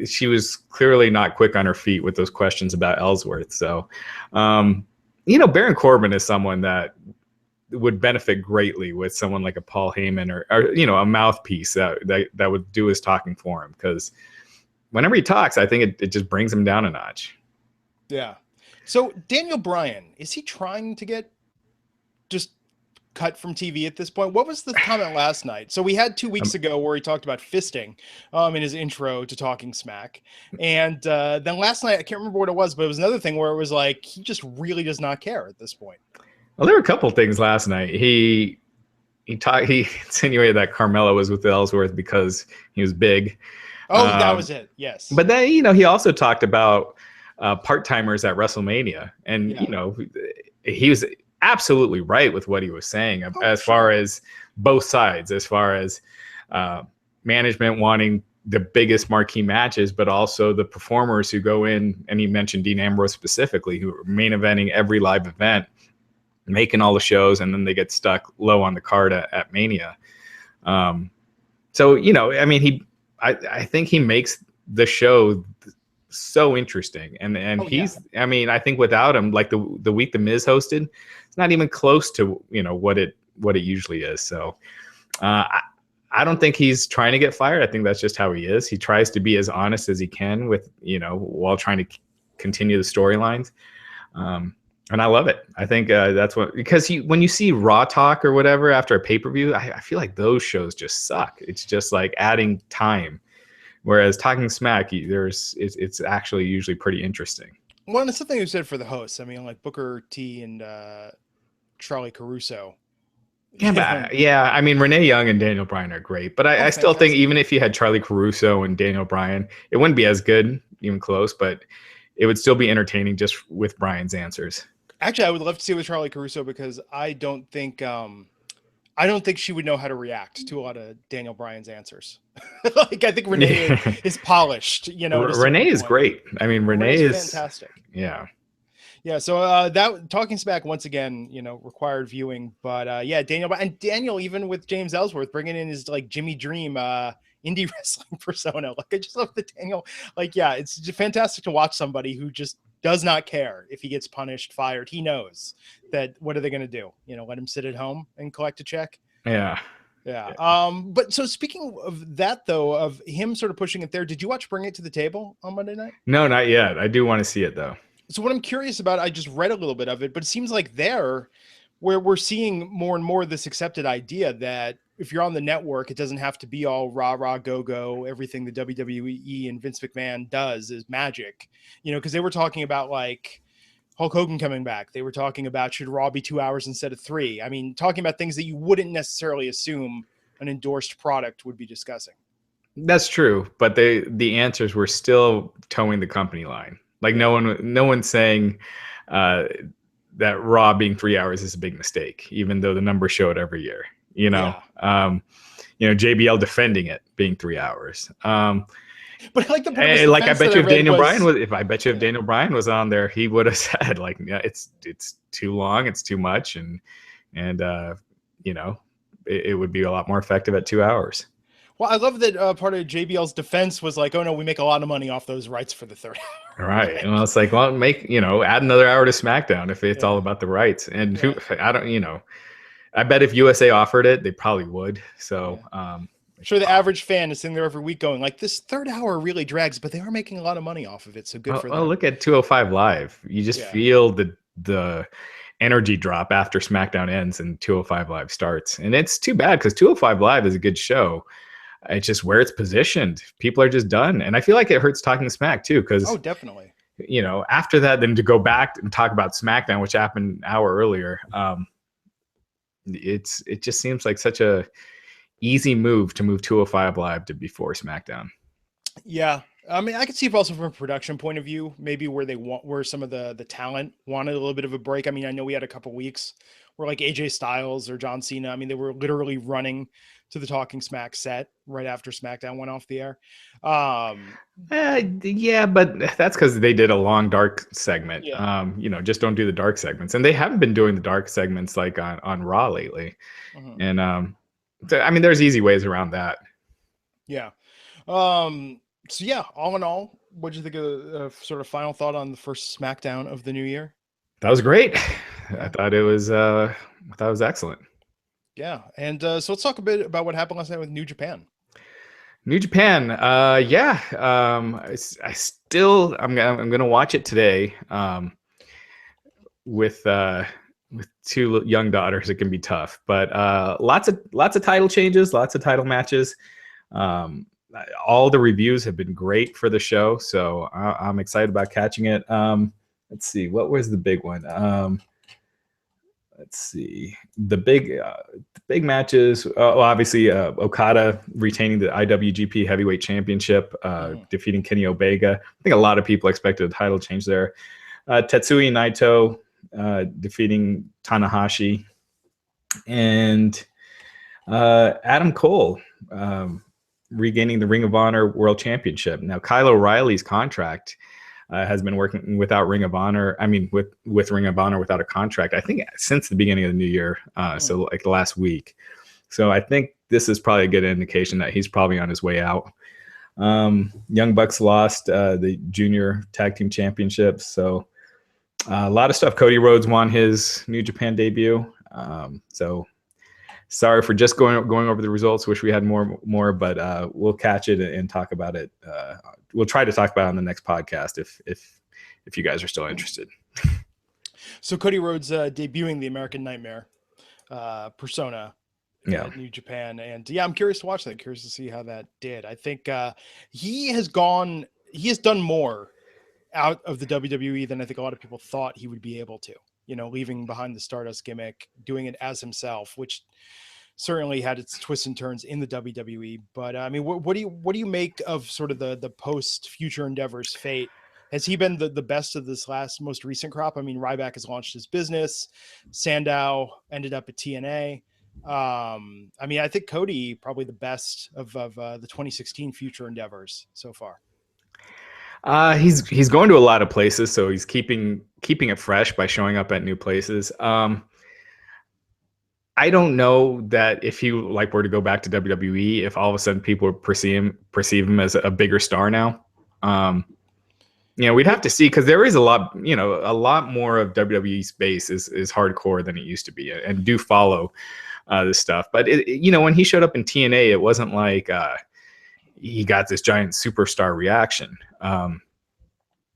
She was clearly not quick on her feet with those questions about Ellsworth. So, Baron Corbin is someone that would benefit greatly with someone like a Paul Heyman or a mouthpiece that would do his talking for him. Because whenever he talks, I think it just brings him down a notch. Yeah. So Daniel Bryan, is he trying to get just cut from TV at this point? What was the comment last night? So we had 2 weeks ago where he talked about fisting in his intro to Talking Smack. And then last night, I can't remember what it was, but it was another thing where it was like, he just really does not care at this point. Well, there were a couple things last night. He insinuated that Carmella was with Ellsworth because he was big. Oh, that was it. Yes. But then, he also talked about part-timers at WrestleMania. And, he was absolutely right with what he was saying as far as both sides, as far as management wanting the biggest marquee matches, but also the performers who go in, and he mentioned Dean Ambrose specifically, who are main eventing every live event, making all the shows, and then they get stuck low on the card at Mania. I think he makes the show so interesting, and I think without him, like the week the Miz hosted, it's not even close to what it usually is. So I don't think he's trying to get fired. I think that's just how he is. He tries to be as honest as he can with while trying to continue the storylines. And I love it. I think that's because when you see Raw talk or whatever after a pay-per-view, I feel like those shows just suck. It's just like adding time. Whereas Talking Smack, it's actually usually pretty interesting. Well, and it's something you said for the hosts. I mean, like Booker T and Charlie Caruso. Yeah, I mean, Renee Young and Daniel Bryan are great, but I still think even if you had Charlie Caruso and Daniel Bryan, it wouldn't be as good, even close, but it would still be entertaining just with Bryan's answers. Actually, I would love to see it with Charlie Caruso because I don't think she would know how to react to a lot of Daniel Bryan's answers. Like, I think Renee is polished, Renee is great. I mean, Renee is fantastic. Yeah. Yeah. So that Talking Smack once again, required viewing, but Daniel, even with James Ellsworth bringing in his like Jimmy Dream, indie wrestling persona. Like, I just love the Daniel, it's just fantastic to watch somebody who just does not care if he gets punished, fired. He knows that what are they going to do? Let him sit at home and collect a check. Yeah. But so speaking of that, though, of him sort of pushing it there, did you watch Bring It to the Table on Monday night? No, not yet. I do want to see it, though. So what I'm curious about, I just read a little bit of it, but it seems like where we're seeing more and more this accepted idea that if you're on the network, it doesn't have to be all rah, rah, go, go. Everything the WWE and Vince McMahon does is magic, because they were talking about like Hulk Hogan coming back. They were talking about should Raw be 2 hours instead of 3? I mean, talking about things that you wouldn't necessarily assume an endorsed product would be discussing. That's true. But the answers were still towing the company line. Like no one's saying that Raw being 3 hours is a big mistake, even though the numbers show it every year. JBL defending it being 3 hours. But like I bet you if Daniel Bryan was on there, he would have said like, yeah, it's too long, it's too much, and it would be a lot more effective at 2 hours. Well, I love that part of JBL's defense was like, oh no, we make a lot of money off those rights for the third hour. Right. Well, it's like, well, add another hour to SmackDown if it's all about the rights. And I bet if USA offered it, they probably would. So I'm sure the average fan is sitting there every week going like, this third hour really drags, but they are making a lot of money off of it. So good for them. Oh, look at 205 Live. You just feel the energy drop after SmackDown ends and 205 Live starts. And it's too bad because 205 Live is a good show. It's just where it's positioned. People are just done. And I feel like it hurts Talking Smack too. Cause definitely. After that, then to go back and talk about SmackDown, which happened an hour earlier. It just seems like such a easy move to move 205 Live to before SmackDown. Yeah. I mean, I could see if also from a production point of view, maybe where some of the talent wanted a little bit of a break. I mean, I know we had a couple weeks where like AJ Styles or John Cena, I mean, they were literally running to the Talking Smack set right after SmackDown went off the air. Yeah, but that's because they did a long dark segment. Yeah. Just don't do the dark segments. And they haven't been doing the dark segments like on Raw lately. Mm-hmm. And I mean, there's easy ways around that. Yeah. So yeah, all in all, what did you think of sort of final thought on the first SmackDown of the new year? That was great. Yeah. I thought it was excellent. Yeah, and so let's talk a bit about what happened last night with New Japan. New Japan, yeah. I still I'm gonna watch it today. With two young daughters, it can be tough. But lots of title changes, lots of title matches. Um, all the reviews have been great for the show, so I'm excited about catching it. Let's see, what was the big one? Let's see, the big matches. Well, obviously, Okada retaining the IWGP Heavyweight Championship, defeating Kenny Omega. I think a lot of people expected a title change there. Tetsuya Naito defeating Tanahashi, and Adam Cole regaining the Ring of Honor World Championship. Now, Kyle O'Reilly's contract has been working without Ring of Honor. I mean, with Ring of Honor without a contract, I think since the beginning of the new year. So like the last week. So I think this is probably a good indication that he's probably on his way out. Young Bucks lost the junior tag team championships. So a lot of stuff. Cody Rhodes won his New Japan debut. So sorry for just going over the results. Wish we had more, but we'll catch it and talk about it. We'll try to talk about it on the next podcast if you guys are still interested. So Cody Rhodes debuting the American Nightmare persona at New Japan, and yeah, I'm curious to watch that. Curious to see how that did. I think he has done more out of the WWE than I think a lot of people thought he would be able to. You know, leaving behind the Stardust gimmick, doing it as himself, which certainly had its twists and turns in the WWE. But I mean, what do you make of sort of the post future endeavors fate? Has he been the best of this most recent crop? I mean, Ryback has launched his business. Sandow ended up at TNA. I mean, I think Cody probably the best of the 2016 future endeavors so far. He's going to a lot of places, so he's keeping it fresh by showing up at new places. I don't know that if he were to go back to WWE, if all of a sudden people perceive him as a bigger star now. We'd have to see, because there is a lot more of WWE space is hardcore than it used to be, and do follow this stuff. But when he showed up in TNA, it wasn't like he got this giant superstar reaction.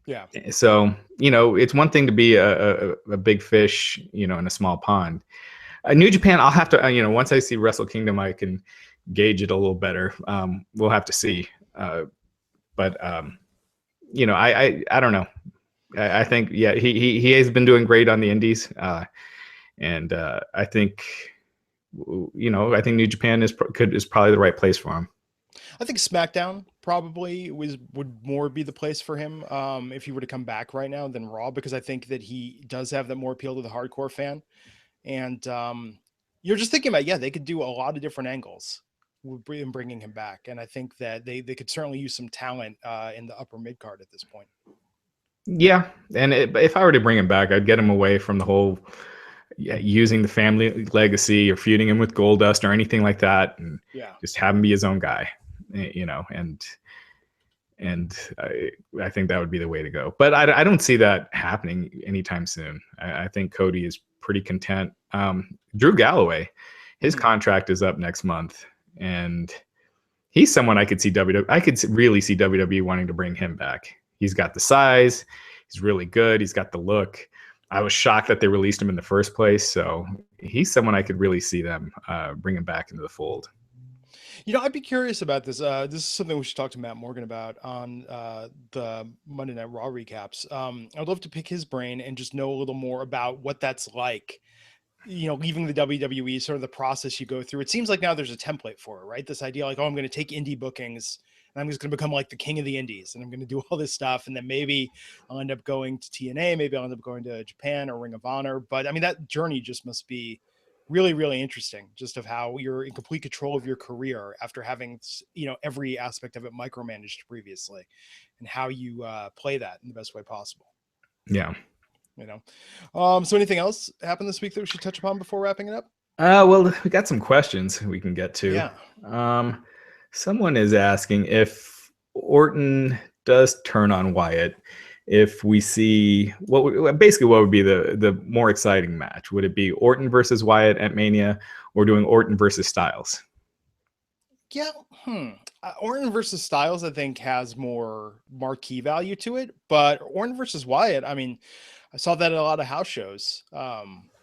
Yeah. So, it's one thing to be a big fish, in a small pond. New Japan, I'll have to, once I see Wrestle Kingdom, I can gauge it a little better. We'll have to see. But I don't know. I think, yeah, he has been doing great on the indies. And I think, I think New Japan is probably the right place for him. I think SmackDown probably would more be the place for him if he were to come back right now than Raw, because I think that he does have that more appeal to the hardcore fan. And you're just thinking about, they could do a lot of different angles in bringing him back. And I think that they could certainly use some talent in the upper mid card at this point. Yeah. And if I were to bring him back, I'd get him away from the whole using the family legacy or feuding him with Goldust or anything like that. And just have him be his own guy, and I think that would be the way to go. But I don't see that happening anytime soon. I think Cody is pretty content. Drew Galloway, his contract is up next month, and he's someone I could really see WWE wanting to bring him back. He's got the size, he's really good, he's got the look. I was shocked that they released him in the first place, so he's someone I could really see them bring him back into the fold. I'd be curious about this. This is something we should talk to Matt Morgan about on the Monday Night Raw recaps. I'd love to pick his brain and just know a little more about what that's like, leaving the WWE, sort of the process you go through. It seems like now there's a template for it, right? This idea like, I'm going to take indie bookings and I'm just going to become like the king of the indies and I'm going to do all this stuff. And then maybe I'll end up going to TNA. Maybe I'll end up going to Japan or Ring of Honor. But I mean, that journey just must be really, really interesting, just of how you're in complete control of your career after having, every aspect of it micromanaged previously, and how you play that in the best way possible. Yeah. So anything else happened this week that we should touch upon before wrapping it up? Well, we got some questions we can get to. Yeah. Someone is asking if Orton does turn on Wyatt, if we see what would be the more exciting match? Would it be Orton versus Wyatt at Mania, or doing Orton versus Styles? Yeah, Orton versus Styles, I think, has more marquee value to it. But Orton versus Wyatt, I mean, I saw that at a lot of house shows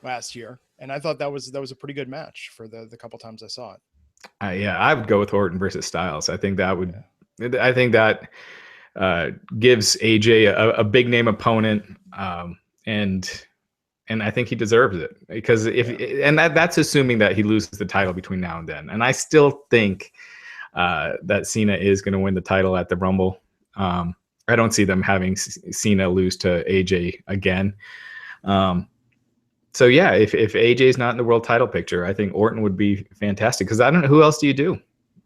last year, and I thought that was a pretty good match for the couple times I saw it. Yeah, I would go with Orton versus Styles. I think that would. Yeah. I think that gives AJ a big name opponent, and I think he deserves it, because that's assuming that he loses the title between now and then. And I still think that Cena is going to win the title at the Rumble. I don't see them having Cena lose to AJ again. So yeah, if AJ's not in the world title picture, I think Orton would be fantastic, because I don't know, who else do you do?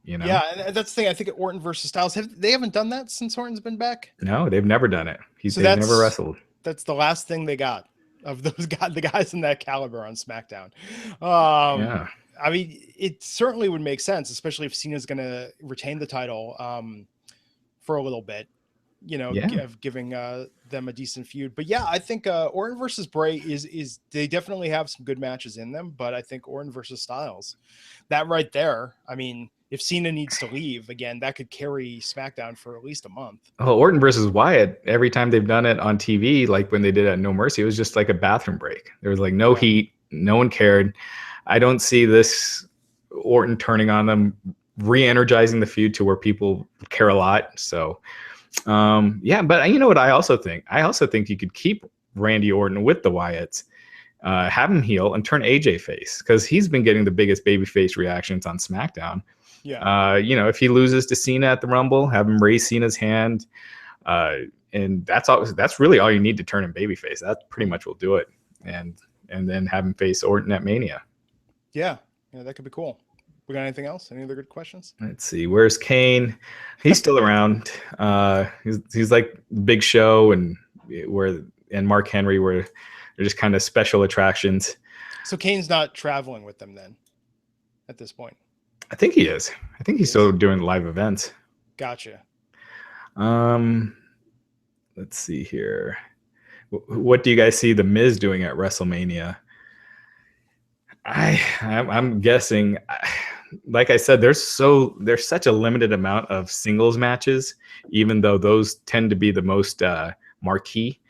You know? Yeah, and that's the thing. I think Orton versus Styles, they haven't done that since Orton's been back. No, they've never done it. They've never wrestled. That's the last thing they got of those guys, the guys in that caliber on SmackDown. Yeah. I mean, it certainly would make sense, especially if Cena's going to retain the title for a little bit, you know, giving them a decent feud. But yeah, I think Orton versus Bray is they definitely have some good matches in them. But I think Orton versus Styles, that right there, I mean, if Cena needs to leave again, that could carry SmackDown for at least a month. Oh, Orton versus Wyatt, every time they've done it on TV, like when they did it at No Mercy, it was just like a bathroom break. There was like no heat, no one cared. I don't see this Orton turning on them, re-energizing the feud to where people care a lot. So, yeah, but you know what I also think? I also think you could keep Randy Orton with the Wyatts, have him heel, and turn AJ face, because he's been getting the biggest babyface reactions on SmackDown. Yeah. You know, if he loses to Cena at the Rumble, have him raise Cena's hand, and that's really all you need to turn him babyface. That pretty much will do it, and then have him face Orton at Mania. Yeah, that could be cool. We got anything else? Any other good questions? Let's see. Where's Kane? He's still around. He's like Big Show and Mark Henry, where they're just kind of special attractions. So Kane's not traveling with them then, at this point. I think he is. I think he's still doing live events. Gotcha. Let's see here. What do you guys see The Miz doing at WrestleMania? I'm guessing, like I said, there's such a limited amount of singles matches, even though those tend to be the most marquee.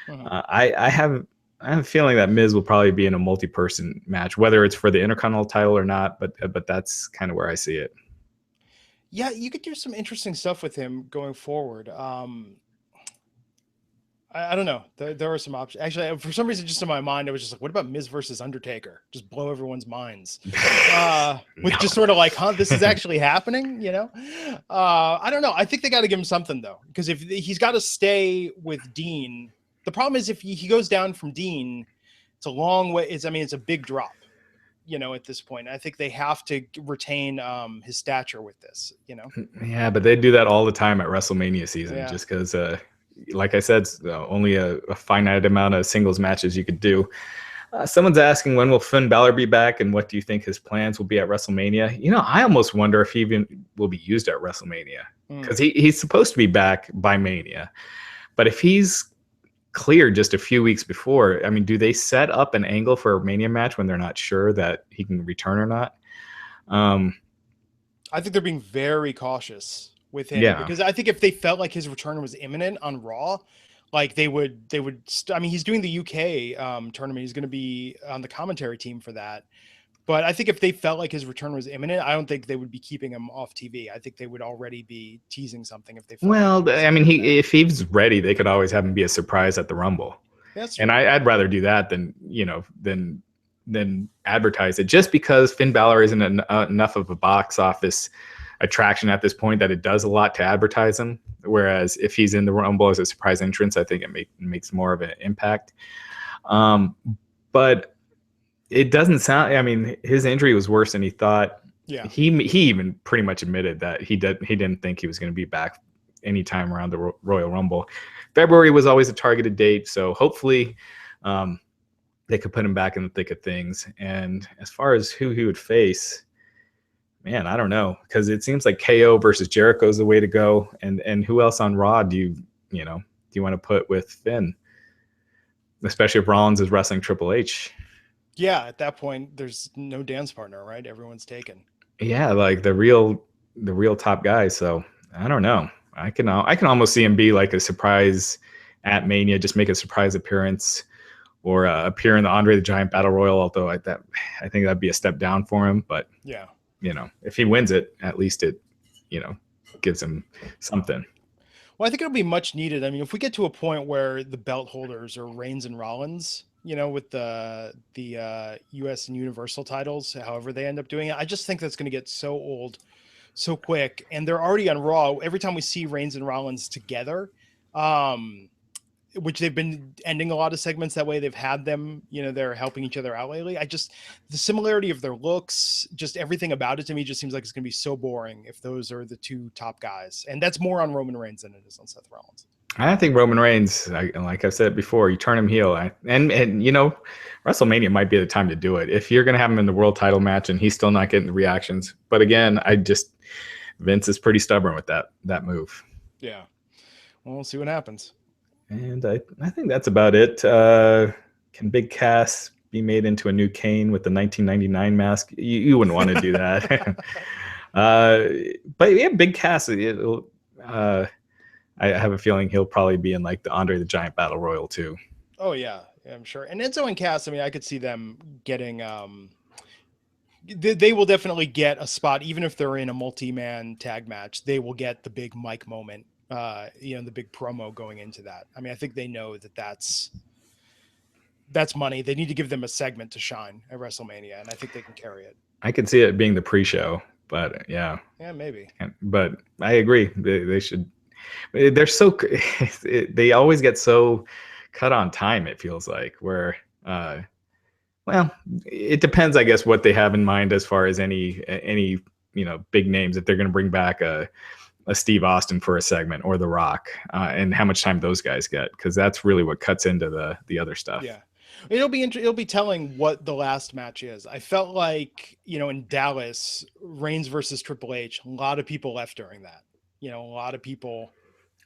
I have a feeling that Miz will probably be in a multi-person match, whether it's for the Intercontinental title or not, but that's kind of where I see it. Yeah, you could do some interesting stuff with him going forward. I don't know. There are some options. Actually, for some reason, just in my mind, I was just like, what about Miz versus Undertaker? Just blow everyone's minds. With just sort of like, this is actually happening, you know? I don't know. I think they got to give him something, though, because if he's got to stay with Dean, the problem is if he goes down from Dean, it's a long way. It's a big drop, you know, at this point. I think they have to retain his stature with this, you know? Yeah, but they do that all the time at WrestleMania season, just because, like I said, only a finite amount of singles matches you could do. Someone's asking, when will Finn Balor be back, and what do you think his plans will be at WrestleMania? You know, I almost wonder if he even will be used at WrestleMania, because he's supposed to be back by Mania. But if he's cleared just a few weeks before, I mean, do they set up an angle for a Mania match when they're not sure that he can return or not? I think they're being very cautious with him, because I think if they felt like his return was imminent on Raw, like they would. I mean, he's doing the UK tournament. He's going to be on the commentary team for that. But I think if they felt like his return was imminent, I don't think they would be keeping him off TV. I think they would already be teasing something if they felt I mean, if he's ready, they could always have him be a surprise at the Rumble. That's and I'd rather do that than advertise it, just because Finn Balor isn't enough of a box office attraction at this point that it does a lot to advertise him. Whereas if he's in the Rumble as a surprise entrance, I think it makes more of an impact. But it doesn't sound. I mean, his injury was worse than he thought. Yeah. He even pretty much admitted that he didn't think he was going to be back anytime around the Royal Rumble. February was always a targeted date, so hopefully they could put him back in the thick of things. And as far as who he would face, man, I don't know, because it seems like KO versus Jericho is the way to go. And who else on Raw do you want to put with Finn? Especially if Rollins is wrestling Triple H. Yeah, at that point, there's no dance partner, right? Everyone's taken. Yeah, like the real top guy. So I don't know. I can almost see him be like a surprise at Mania, just make a surprise appearance, or appear in the Andre the Giant Battle Royal. Although I think that'd be a step down for him. But yeah, if he wins it, at least it gives him something. Well, I think it'll be much needed. I mean, if we get to a point where the belt holders are Reigns and Rollins, with the U.S. and Universal titles, however they end up doing it, I just think that's going to get so old, so quick. And they're already on Raw. Every time we see Reigns and Rollins together, which they've been ending a lot of segments that way. They've had them, they're helping each other out lately. The similarity of their looks, just everything about it to me just seems like it's going to be so boring if those are the two top guys. And that's more on Roman Reigns than it is on Seth Rollins. I think Roman Reigns, like I said before, you turn him heel. And WrestleMania might be the time to do it. If you're going to have him in the world title match and he's still not getting the reactions. But again, Vince is pretty stubborn with that move. Yeah. Well, we'll see what happens. And I think that's about it. Can Big Cass be made into a new Kane with the 1999 mask? You wouldn't want to do that. But yeah, Big Cass, I have a feeling he'll probably be in like the Andre the Giant Battle Royal too. Oh yeah, I'm sure. And Enzo and Cass, I mean, I could see them getting they will definitely get a spot, even if they're in a multi-man tag match. They will get the big mic moment, the big promo going into that. I mean, I think they know that that's money. They need to give them a segment to shine at WrestleMania, and I think they can carry it. I could see it being the pre-show, but yeah, maybe. But I agree, they should. They're so they always get so cut on time. It feels like where. Well, it depends, I guess, what they have in mind as far as any big names. If they're going to bring back a Steve Austin for a segment or The Rock, and how much time those guys get, because that's really what cuts into the other stuff. Yeah, it'll be telling what the last match is. I felt like in Dallas, Reigns versus Triple H, a lot of people left during that. A lot of people.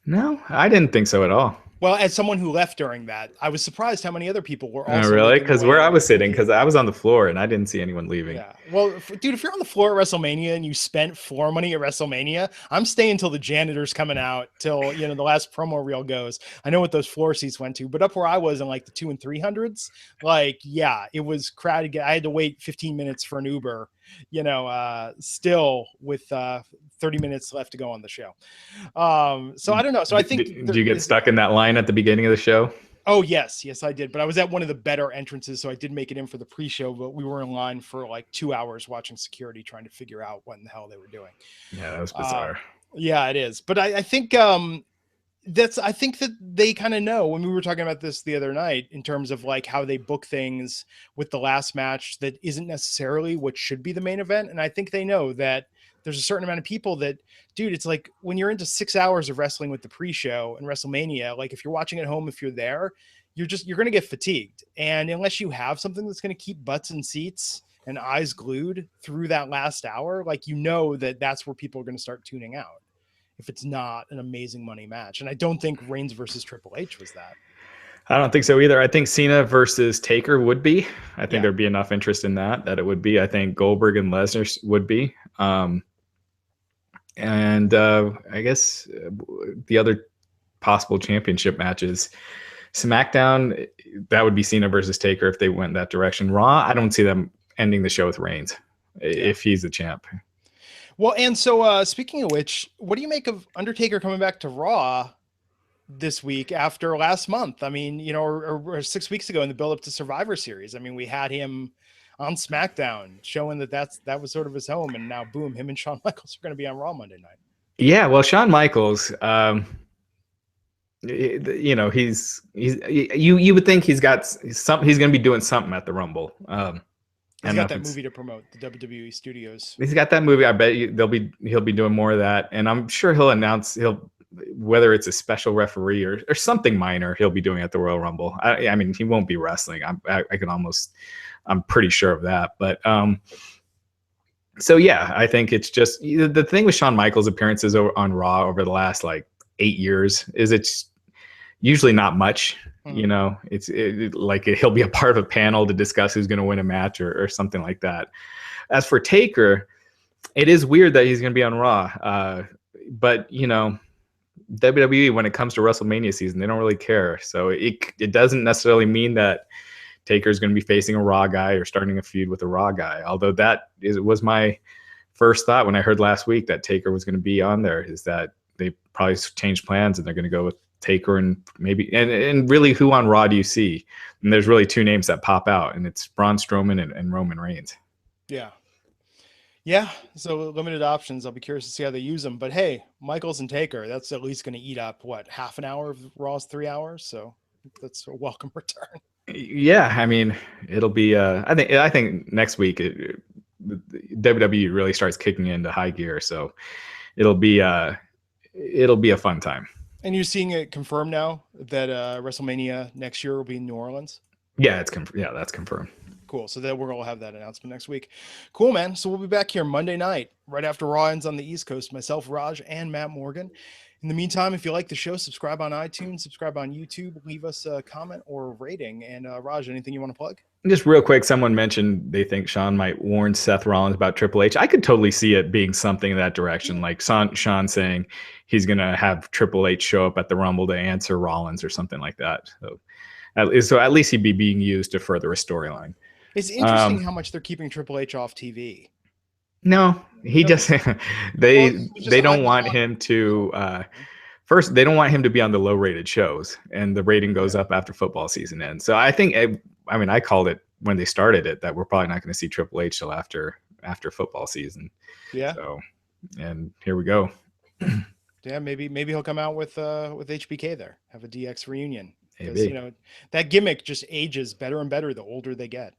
No, I didn't think so at all. Well, as someone who left during that, I was surprised how many other people were also. Oh, really? Because where I was sitting, because I was on the floor and I didn't see anyone leaving. Yeah. Well, dude, if you're on the floor at WrestleMania and you spent floor money at WrestleMania, I'm staying till the janitor's coming out, till the last promo reel goes. I know what those floor seats went to, but up where I was in like the 200s and 300s, it was crowded. I had to wait 15 minutes for an Uber. Still with 30 minutes left to go on the show. So I don't know. So I think. Did you get stuck in that line at the beginning of the show? Oh, yes, I did. But I was at one of the better entrances, so I did make it in for the pre-show, but we were in line for like 2 hours watching security, trying to figure out what in the hell they were doing. Yeah, that was bizarre. Yeah, it is. But I think I think that they kind of know, when we were talking about this the other night, in terms of like how they book things with the last match that isn't necessarily what should be the main event. And I think they know that there's a certain amount of people that, dude, it's like when you're into 6 hours of wrestling with the pre-show and WrestleMania, like if you're watching at home, if you're there, you're going to get fatigued. And unless you have something that's going to keep butts in seats and eyes glued through that last hour, that's where people are going to start tuning out if it's not an amazing money match. And I don't think Reigns versus Triple H was that. I don't think so either. I think Cena versus Taker would be. I think there'd be enough interest in that it would be. I think Goldberg and Lesnar would be. And I guess the other possible championship matches, SmackDown, that would be Cena versus Taker if they went that direction. Raw, I don't see them ending the show with Reigns if he's the champ. Well, and so speaking of which, what do you make of Undertaker coming back to Raw this week after last month? I mean, or 6 weeks ago in the build-up to Survivor Series. I mean, we had him on SmackDown showing that was sort of his home, and now boom, him and Shawn Michaels are going to be on Raw Monday night. Yeah, well, Shawn Michaels, he's you would think he's going to be doing something at the Rumble. He's got that movie to promote, the WWE Studios. He's got that movie. I bet he'll be doing more of that, and I'm sure he'll announce whether it's a special referee or something minor he'll be doing at the Royal Rumble. I mean, he won't be wrestling. I'm pretty sure of that. But So yeah, I think it's just the thing with Shawn Michaels' appearances on Raw over the last like 8 years is it's usually not much. You know, like he'll be a part of a panel to discuss who's going to win a match or something like that. As for Taker, it is weird that he's going to be on Raw, but you know, WWE when it comes to WrestleMania season, they don't really care. So it doesn't necessarily mean that Taker is going to be facing a Raw guy or starting a feud with a Raw guy. Although was my first thought when I heard last week that Taker was going to be on there, is that they probably changed plans and they're going to go with Taker and maybe and really who on Raw do you see? And there's really two names that pop out, and it's Braun Strowman and Roman Reigns. Yeah. Yeah, so limited options. I'll be curious to see how they use them. But hey, Michaels and Taker, that's at least going to eat up, what, half an hour of Raw's 3 hours? So that's a welcome return. Yeah, I mean, it'll be. I think next week WWE really starts kicking into high gear, so it'll be a fun time. And you're seeing it confirmed now that WrestleMania next year will be in New Orleans? Yeah, that's confirmed. Cool. So that we're going to have that announcement next week. Cool, man. So we'll be back here Monday night, right after Raw ends on the East Coast. Myself, Raj, and Matt Morgan. In the meantime, if you like the show, subscribe on iTunes, subscribe on YouTube, leave us a comment or a rating. And Raj, anything you want to plug? Just real quick, someone mentioned they think Shawn might warn Seth Rollins about Triple H. I could totally see it being something in that direction, like Shawn saying he's going to have Triple H show up at the Rumble to answer Rollins or something like that. So at least he'd be being used to further a storyline. It's interesting how much they're keeping Triple H off TV. No, he doesn't. They don't want him to. First, they don't want him to be on the low-rated shows, and the rating goes up after football season ends. So I think, I called it when they started it that we're probably not going to see Triple H till after football season. Yeah. So, and here we go. Yeah, maybe he'll come out with HBK there, have a DX reunion. Because Maybe. you know that gimmick just ages better and better the older they get.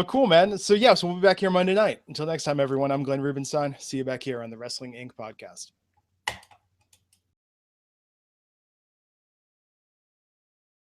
Cool, man. So yeah, so we'll be back here Monday night. Until next time, everyone, I'm Glenn Rubenstein. See you back here on the Wrestling Inc. podcast.